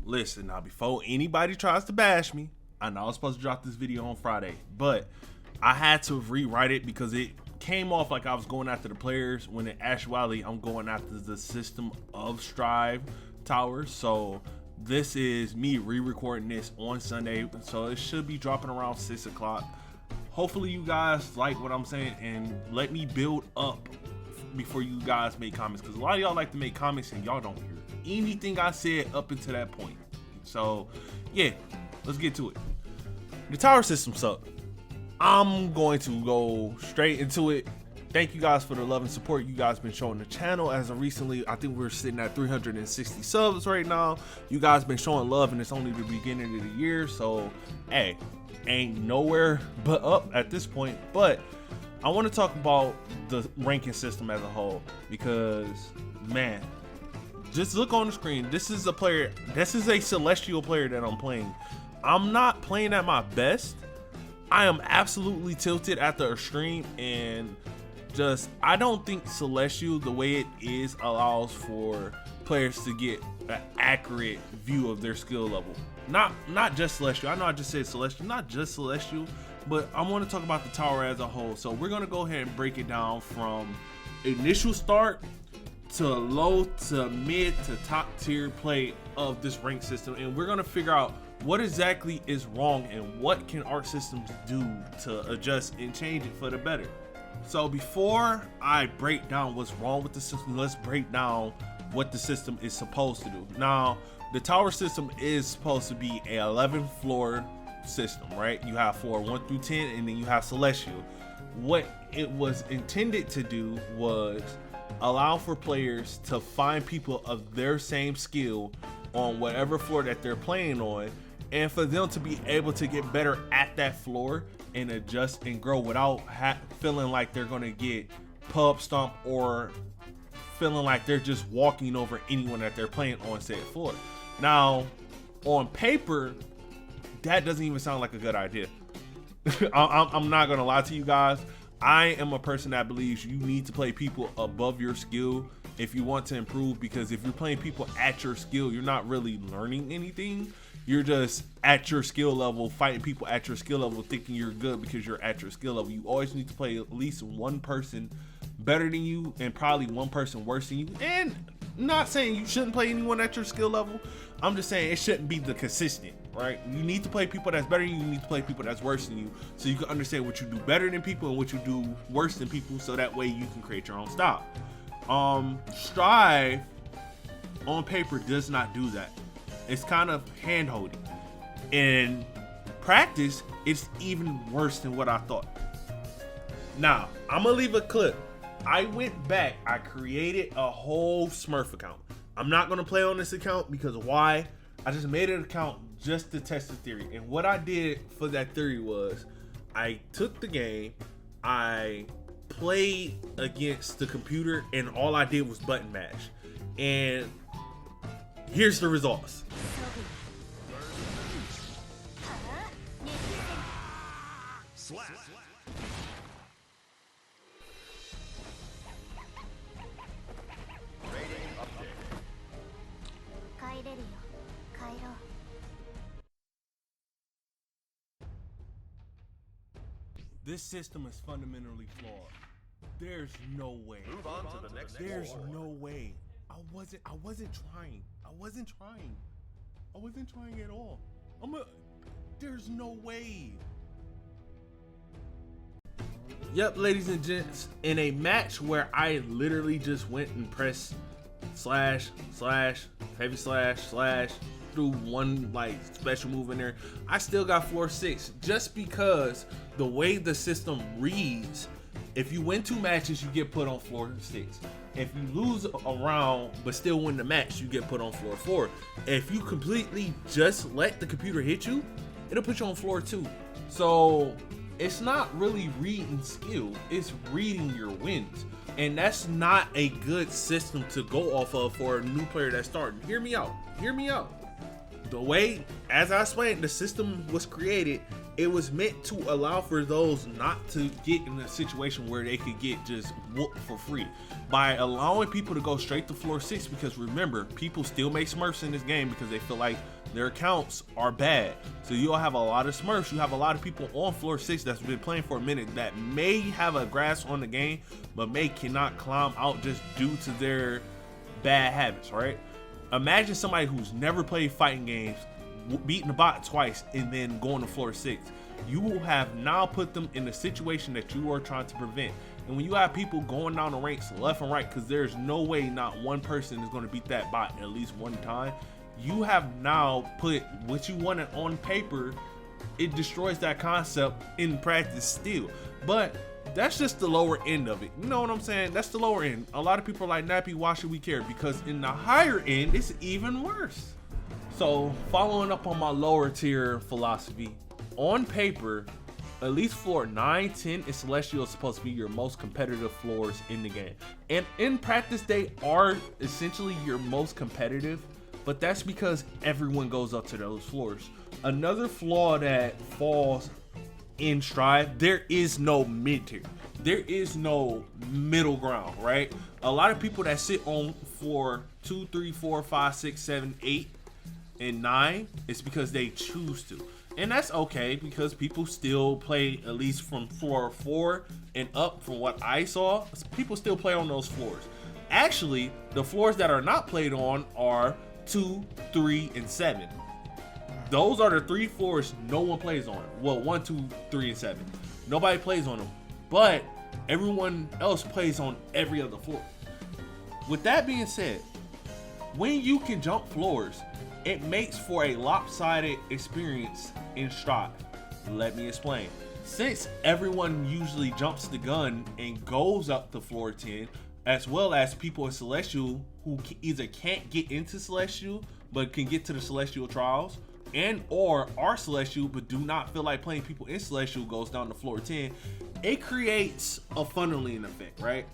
listen, now before anybody tries to bash me, I know I was supposed to drop this video on Friday, but I had to rewrite it because it came off like I was going after the players when in actuality I'm going after the system of Strive towers. So this is me re-recording this on Sunday, so it should be dropping around 6 o'clock. Hopefully you guys like what I'm saying and let me build up before you guys make comments, because a lot of y'all like to make comments and y'all don't hear anything I said up until that point. So yeah, let's get to it. The tower system sucked. I'm going to go straight into it. Thank you guys for the love and support you guys been showing the channel. As of recently, I think we're sitting at 360 subs right now. You guys been showing love and it's only the beginning of the year, so hey, ain't nowhere but up at this point. But I want to talk about the ranking system as a whole, because man, just look on the screen. This is a player, this is a celestial player that I'm playing. I'm not playing at my best. I am absolutely tilted after a stream, and just I don't think celestial the way it is allows for players to get an accurate view of their skill level. Not just celestial. I know I just said celestial, not just celestial, but I want to talk about the tower as a whole. So we're gonna go ahead and break it down from initial start to low to mid to top tier play of this rank system, and we're gonna figure out what exactly is wrong and what can our systems do to adjust and change it for the better. So before I break down what's wrong with the system, let's break down what the system is supposed to do. Now, the tower system is supposed to be a 11 floor system, right? You have floor 1 through 10, and then you have celestial. What it was intended to do was allow for players to find people of their same skill on whatever floor that they're playing on, and for them to be able to get better at that floor and adjust and grow without feeling like they're gonna get pub stomp or feeling like they're just walking over anyone that they're playing on said floor. Now, on paper, that doesn't even sound like a good idea. I'm not gonna lie to you guys. I am a person that believes you need to play people above your skill if you want to improve, because if you're playing people at your skill, you're not really learning anything. You're just at your skill level, fighting people at your skill level, thinking you're good because you're at your skill level. You always need to play at least one person better than you and probably one person worse than you. And not saying you shouldn't play anyone at your skill level. I'm just saying it shouldn't be the consistent, right? You need to play people that's better than you. You need to play people that's worse than you, so you can understand what you do better than people and what you do worse than people, so that way you can create your own style. Strive on paper does not do that. It's kind of hand-holding. In practice, it's even worse than what I thought. Now, I'm gonna leave a clip. I went back, I created a whole Smurf account. I'm not gonna play on this account because why? I just made an account just to test the theory. And what I did for that theory was I took the game, I played against the computer, and all I did was button mash. And here's the results. Slap. Rating update. This system is fundamentally flawed. There's no way. Move on to the next There's floor. no way. I wasn't trying. I wasn't trying at all. There's no way. Yep, ladies and gents, in a match where I literally just went and pressed slash, heavy slash, threw one like special move in there, I still got floor 6, just because the way the system reads, if you win 2 matches, you get put on floor 6. If you lose a round but still win the match, you get put on floor 4. If you completely just let the computer hit you, it'll put you on floor 2. So it's not really reading skill, it's reading your wins. And that's not a good system to go off of for a new player that's starting. Hear me out. The way, as I explained, the system was created It was meant to allow for those not to get in a situation where they could get just whooped for free by allowing people to go straight to floor 6, because remember, people still make smurfs in this game because they feel like their accounts are bad. So you'll have a lot of smurfs. You have a lot of people on floor 6 that's been playing for a minute that may have a grasp on the game but may cannot climb out just due to their bad habits, right? Imagine somebody who's never played fighting games beating the bot twice and then going to floor 6. You will have now put them in the situation that you are trying to prevent. And when you have people going down the ranks left and right, because there's no way not one person is going to beat that bot at least one time, you have now put what you wanted on paper. It destroys that concept in practice still. But that's just the lower end of it. You know what I'm saying? That's the lower end. A lot of people are like, Nappy, why should we care? Because in the higher end, it's even worse. So following up on my lower tier philosophy, on paper, at least floor 9, 10, and Celestial is supposed to be your most competitive floors in the game. And in practice, they are essentially your most competitive, but that's because everyone goes up to those floors. Another flaw that falls in Strive, there is no mid tier. There is no middle ground, right? A lot of people that sit on floor 2, 3, 4, 5, 6, 7, 8, and 9, it's because they choose to. And that's okay, because people still play, at least from floor 4 and up, from what I saw, people still play on those floors. Actually, the floors that are not played on are 2, 3, and 7. Those are the 3 floors no one plays on. Well, 1, 2, 3, and 7. Nobody plays on them, but everyone else plays on every other floor. With that being said, when you can jump floors, it makes for a lopsided experience in Strive. Let me explain. Since everyone usually jumps the gun and goes up to floor 10, as well as people in Celestial who either can't get into Celestial but can get to the Celestial trials, and or are Celestial but do not feel like playing people in Celestial goes down to floor 10, it creates a funneling effect, right?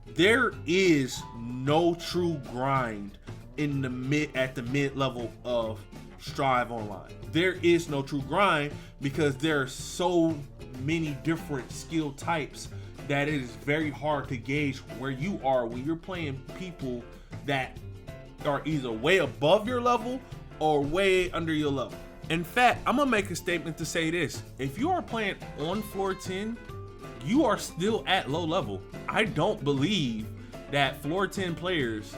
There is no true grind in the mid level of Strive Online. There is no true grind because there are so many different skill types that it is very hard to gauge where you are when you're playing people that are either way above your level or way under your level. In fact, I'm gonna make a statement to say this: if you are playing on floor 10, you are still at low level. I don't believe that floor 10 players,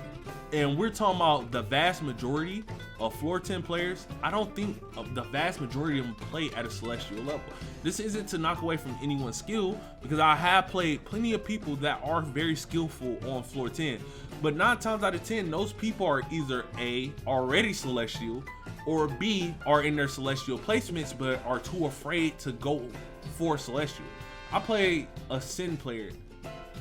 and we're talking about the vast majority of floor 10 players, I don't think the vast majority of them play at a Celestial level. This isn't to knock away from anyone's skill, because I have played plenty of people that are very skillful on floor 10, but 9 times out of 10, those people are either A, already Celestial, or B, are in their Celestial placements but are too afraid to go for Celestial. I played a Sin player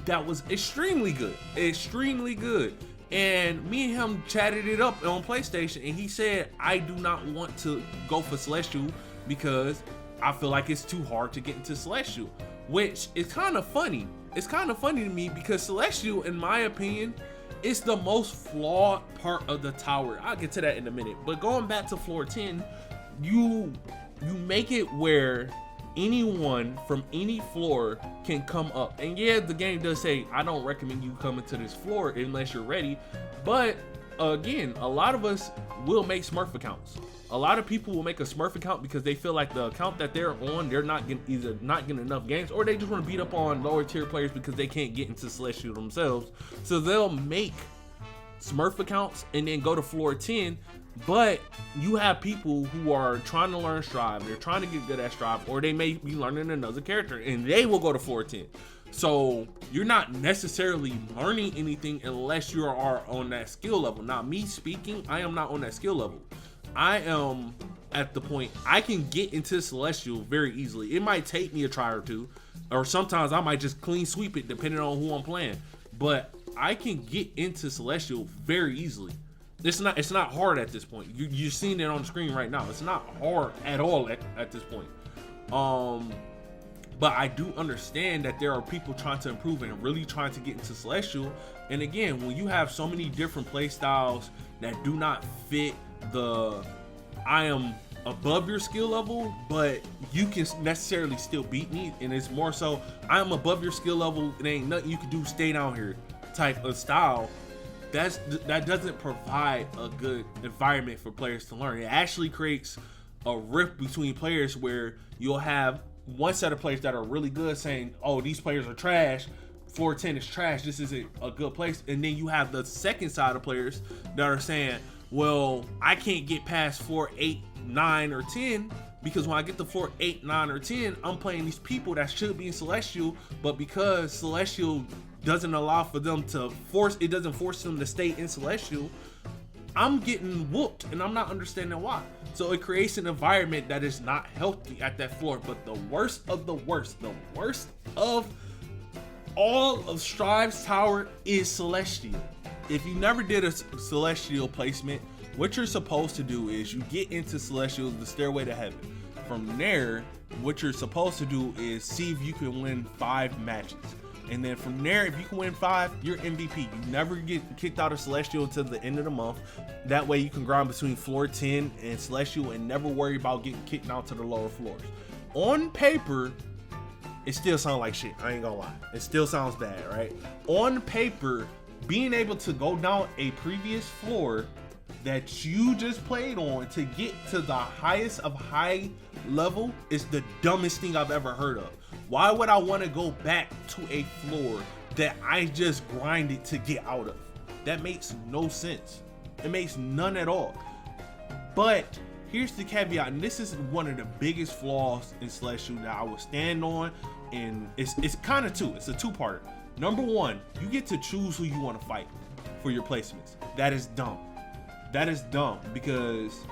that was extremely good, and me and him chatted it up on PlayStation, and he said, I do not want to go for Celestial because I feel like it's too hard to get into Celestial, which is kind of funny. It's kind of funny to me because Celestial, in my opinion, is the most flawed part of the tower. I'll get to that in a minute, but going back to floor 10, you make it where anyone from any floor can come up. And yeah, the game does say I don't recommend you coming to this floor unless you're ready, but again, a lot of us will make Smurf accounts. A lot of people will make a Smurf account because they feel like the account that they're on, they're not getting, either not getting enough games, or they just want to beat up on lower tier players because they can't get into Celestial themselves. So they'll make Smurf accounts and then go to floor 10. But you have people who are trying to learn Strive, they're trying to get good at Strive, or they may be learning another character and they will go to floor 10. So you're not necessarily learning anything unless you are on that skill level. Now, me speaking, I am not on that skill level. I am at the point I can get into Celestial very easily. It might take me a try or two, or sometimes I might just clean sweep it depending on who I'm playing. But I can get into Celestial very easily. It's not hard at this point. You're seeing it on the screen right now. It's not hard at all at this point. But I do understand that there are people trying to improve and really trying to get into Celestial. And again, when you have so many different play styles that do not fit the I am above your skill level, but you can necessarily still beat me. And it's more so, I'm above your skill level. It ain't nothing you can do. Stay down here type of style. That doesn't provide a good environment for players to learn. It actually creates a rift between players where you'll have one set of players that are really good saying, oh, these players are trash. Floor 10 is trash. This isn't a good place. And then you have the second side of players that are saying, well, I can't get past floor 8, 9, or 10 because when I get to floor 8, 9, or 10, I'm playing these people that should be in Celestial, but because Celestial doesn't allow for them to it doesn't force them to stay in Celestial, I'm getting whooped and I'm not understanding why. So it creates an environment that is not healthy at that floor. But the worst of the worst of all of Strive's tower is Celestial. If you never did a Celestial placement, what you're supposed to do is you get into Celestial, the stairway to heaven. From there, what you're supposed to do is see if you can win 5 matches. And then from there, if you can win 5, you're MVP. You never get kicked out of Celestial until the end of the month. That way you can grind between floor 10 and Celestial and never worry about getting kicked out to the lower floors. On paper, it still sounds like shit. I ain't gonna lie. It still sounds bad, right? On paper, being able to go down a previous floor that you just played on to get to the highest of high level is the dumbest thing I've ever heard of. Why would I want to go back to a floor that I just grinded to get out of? That makes no sense. It makes none at all. But here's the caveat, and this is one of the biggest flaws in Celestial that I will stand on, and it's kind of two. It's a two-parter. Number one, you get to choose who you want to fight for your placements. That is dumb. That is dumb because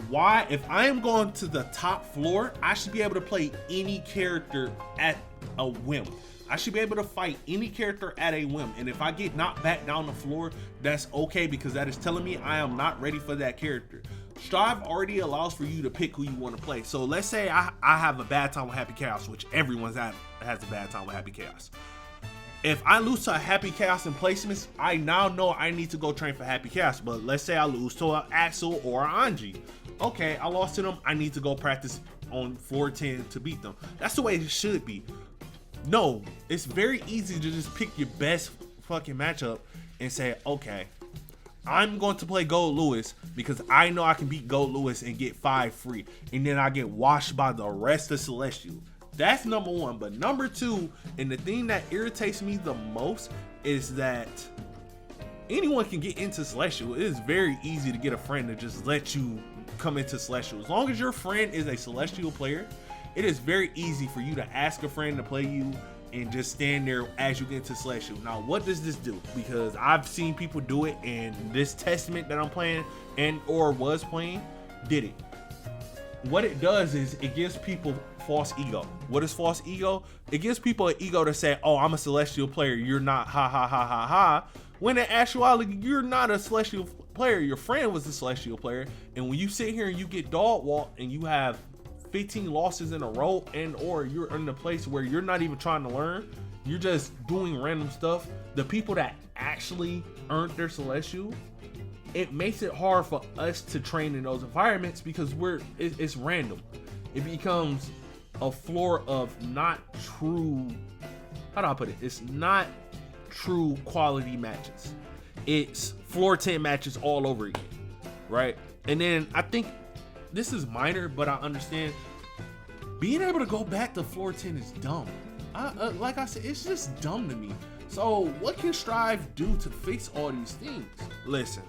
why? If I am going to the top floor, I should be able to play any character at a whim. I should be able to fight any character at a whim. And if I get knocked back down the floor, that's okay because that is telling me I am not ready for that character. Strive already allows for you to pick who you want to play. So let's say I have a bad time with Happy Chaos, which everyone has a bad time with Happy Chaos. If I lose to a Happy Chaos in placements, I now know I need to go train for Happy Chaos. But let's say I lose to an Axel or an Anji. Okay, I lost to them. I need to go practice on floor 10 to beat them. That's the way it should be. No, it's very easy to just pick your best fucking matchup and say, okay, I'm going to play Gold Lewis because I know I can beat Gold Lewis and get 5 free. And then I get washed by the rest of Celestial. That's number one. But number two, and the thing that irritates me the most is that anyone can get into Celestial. It is very easy to get a friend to just let you come into Celestial. As long as your friend is a Celestial player, it is very easy for you to ask a friend to play you and just stand there as you get into Celestial. Now, what does this do? Because I've seen people do it, and this Testament that I'm playing and or was playing did it. What it does is it gives people false ego. What is false ego? It gives people an ego to say, oh, I'm a Celestial player, you're not, ha ha ha ha ha. When in actuality, you're not a Celestial player. Your friend was a Celestial player. And when you sit here and you get dog walked and you have 15 losses in a row, and or you're in a place where you're not even trying to learn, you're just doing random stuff, the people that actually earned their Celestial, it makes it hard for us to train in those environments because it's random. It becomes a floor of not true, how do I put it? It's not true quality matches. It's floor 10 matches all over again, right? And then I think this is minor, but I understand being able to go back to floor 10 is dumb. Like I said, it's just dumb to me. So what can Strive do to fix all these things? Listen,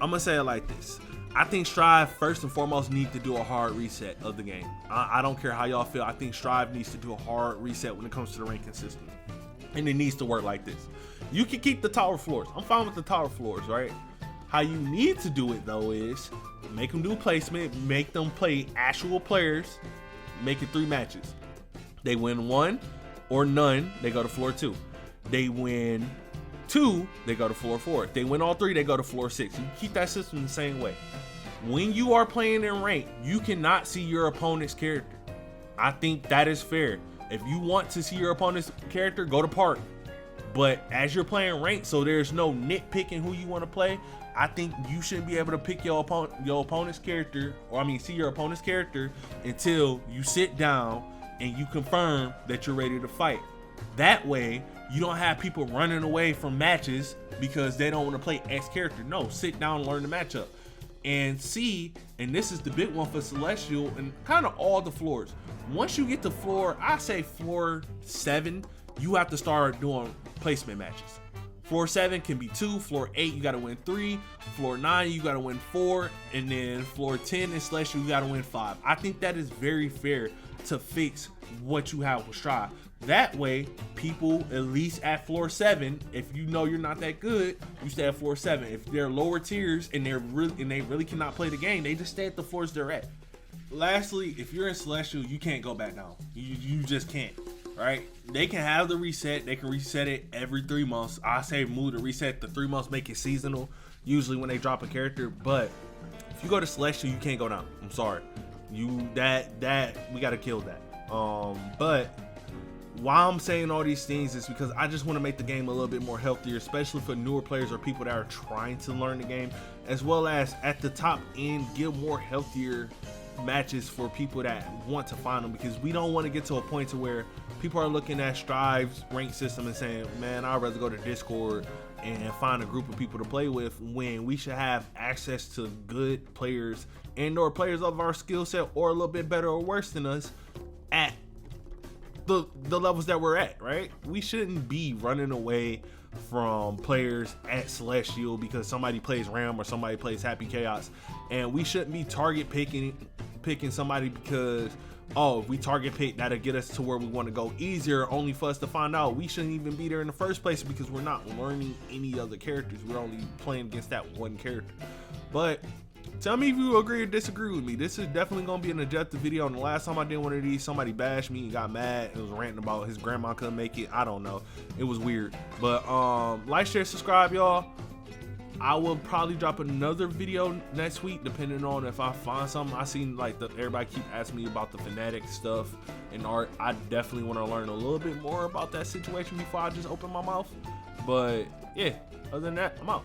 I'm gonna say it like this. I think Strive first and foremost need to do a hard reset of the game. I don't care how y'all feel. I think Strive needs to do a hard reset when it comes to the ranking system. And it needs to work like this. You can keep the tower floors. I'm fine with the tower floors, right? How you need to do it though is make them do placement, make them play actual players, make it 3 matches. They win 1 or none, they go to floor 2. They win 2, they go to floor 4. If they win all 3, they go to floor 6. You keep that system the same way. When you are playing in rank, you cannot see your opponent's character. I think that is fair. If you want to see your opponent's character, go to park. But as you're playing ranked, so there's no nitpicking who you want to play, I think you shouldn't be able to pick your opponent's character, or I mean see your opponent's character, until you sit down and you confirm that you're ready to fight. That way you don't have people running away from matches because they don't want to play X character. No, sit down and learn the matchup. And see, and this is the big one for Celestial and kind of all the floors. Once you get to floor, I say floor 7, you have to start doing placement matches. Floor 7 can be 2, floor 8 you gotta win 3, floor 9 you gotta win 4, and then floor 10 and Celestial you gotta win 5. I think that is very fair to fix what you have with Strive. That way, people at least at floor 7, if you know you're not that good, you stay at floor 7. If they're lower tiers and they really cannot play the game, they just stay at the floors they're at. Lastly, if you're in Celestial, you can't go back down. You just can't. Right? They can have the reset. They can reset it every 3 months. I say move to reset the 3 months, make it seasonal. Usually when they drop a character, but if you go to Celestial, you can't go down. I'm sorry. That we gotta kill that. But why I'm saying all these things is because I just want to make the game a little bit more healthier, especially for newer players or people that are trying to learn the game, as well as at the top end, give more healthier matches for people that want to find them, because we don't want to get to a point to where people are looking at Strive's rank system and saying, man, I'd rather go to Discord and find a group of people to play with, when we should have access to good players and or players of our skill set or a little bit better or worse than us at the levels that we're at, right? We shouldn't be running away from players at Celestial because somebody plays Ram or somebody plays Happy Chaos, and we shouldn't be target picking somebody because, oh, if we target pick, that'll get us to where we want to go easier, only for us to find out we shouldn't even be there in the first place because we're not learning any other characters. We're only playing against that one character. But tell me if you agree or disagree with me. This is definitely going to be an objective video. And the last time I did one of these, somebody bashed me and got mad and was ranting about his grandma couldn't make it. I don't know. It was weird. But like, share, subscribe, y'all. I will probably drop another video next week, depending on if I find something. I seen like everybody keep asking me about the Fnatic stuff and art. I definitely want to learn a little bit more about that situation before I just open my mouth. But yeah, other than that, I'm out.